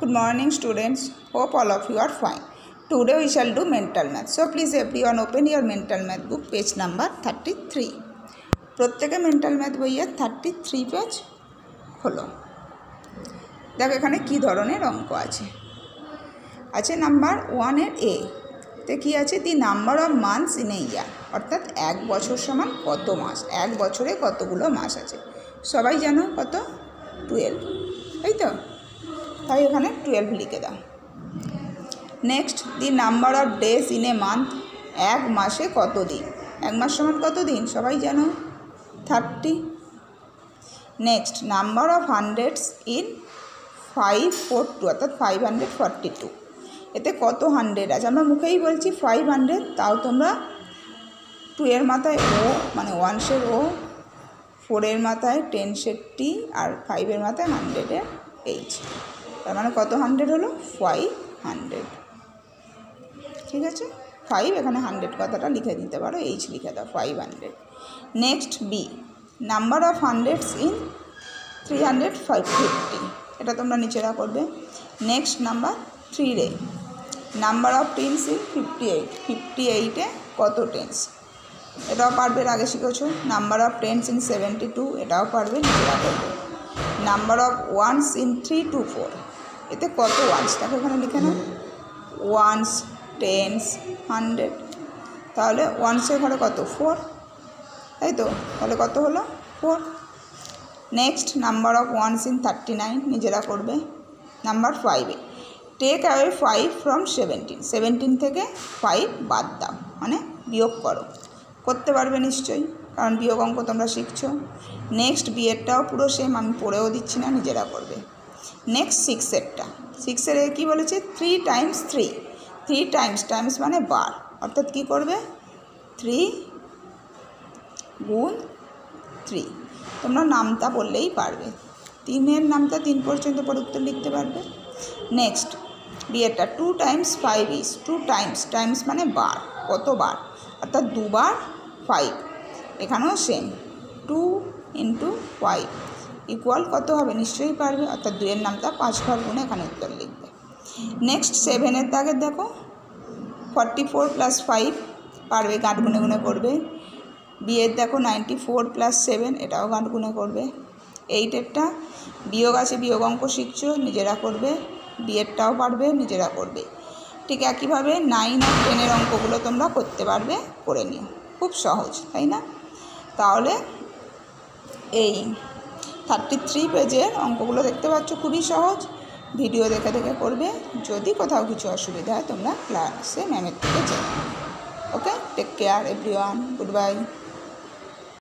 Good morning students. Hope all of you are fine. Today we shall do mental math. So please everyone open your mental math book page number 33. প্রত্যেকে mental math বইয়ের 33 page খোলো। দেখো এখানে কি ধরনের অঙ্ক আছে। আছে নাম্বার 1 এর A তে কি আছে the number of months in a year, অর্থাৎ এক বছর সমান কত মাস, এক বছরে কতগুলো মাস আছে। সবাই জানো কত 12, তাই তো, তাই এখানে 12 লিখে দাও। Next the number of days in a month, এক মাসে কত দিন, এক মাস সমান কত দিন সবাই জানো 30। Next number of hundreds in 542, অর্থাৎ 542, এতে কত হান্ড্রেড আছে, আমরা মুখেই বলছি 500, তাও তোমরা 2 এর মাথায় ও মানে 1 ও, 4 এর মাথায় 10 T আর 5 এর মাথায় 100 এর H, তার মানে কত হান্ড্রেড হলো 500। ঠিক আছে, 5 এখানে 100 কথাটা লিখে দিতে পারো, H লিখে দাও 500। Next B number of hundreds in 350, এটা তোমরা নিচেরা করবে। নেক্সট নাম্বার 3 রে নাম্বার অফ টেন্স ইন 58, 58-এ কত টেন্স, এটাও পারবে, আগে শিখেছো। নাম্বার অফ টেন্স ইন 72, এটাও পারবে, নিজেরা করবে। Number of wands in 3 to 4, এতে কত ওয়ান্স, দেখো এখানে লিখে নাও, ওয়ান্স, টেন্স, 100, তাহলে ওয়ান্সের ঘরে কত 4, তাই তো, তাহলে কত হলো 4। Next number of wands in 39, নিজেরা করবে। নাম্বার 5-এ টেক অ্যাওয়ে 5 ফ্রম 17, 17 থেকে 5 বাদ দাও, মানে বিয়োগ করো, করতে পারবে নিশ্চয়ই, কারণ বিয়োগ অঙ্ক তোমরা শিখছো। নেক্সট বিয়েরটাও পুরো সেম, আমি পড়েও দিচ্ছি না, নিজেরা করবে। নেক্সট 6-এরটা, 6-এর কী বলেছে 3 times 3, 3 টাইমস মানে বার, অর্থাৎ কী করবে 3 গুণ 3, তোমরা নামতা বললেই পারবে, 3-এর নামতা 3 পর্যন্ত পরে উত্তর লিখতে পারবে। নেক্সট বিয়েরটা 2 times 5 is, 2 টাইমস মানে বার, কত বার, অর্থাৎ 2 বার 5, এখানেও সেম 2 × 5 ইকুয়াল কত হবে নিশ্চয়ই পারবে, অর্থাৎ 2-এর নামটা 5 বার গুণে এখানে উত্তর লিখবে। নেক্সট 7-এর দাগের দেখো 44 + 5, পারবে, গাঁট গুনে গুনে করবে। বিয়ের দেখো 94 + 7, এটাও গাঁট গুনে করবে। 8-এরটা বিয়োগ আছে, বিয়োগ অঙ্ক শিখছো, নিজেরা করবে, বিয়েরটাও পারবে, নিজেরা করবে। ঠিক একইভাবে 9 আর 10-এর অঙ্কগুলো তোমরা করতে পারবে, করে নিও, খুব সহজ তাই না। তাহলে এই 33 পেজের অঙ্কগুলো দেখতে পাচ্ছ, খুবই সহজ, ভিডিও দেখে দেখে করবে। যদি কোথাও কিছু অসুবিধা হয় তোমরা ক্লাসে ম্যামের থেকে জেনে। Okay, take care everyone, good by.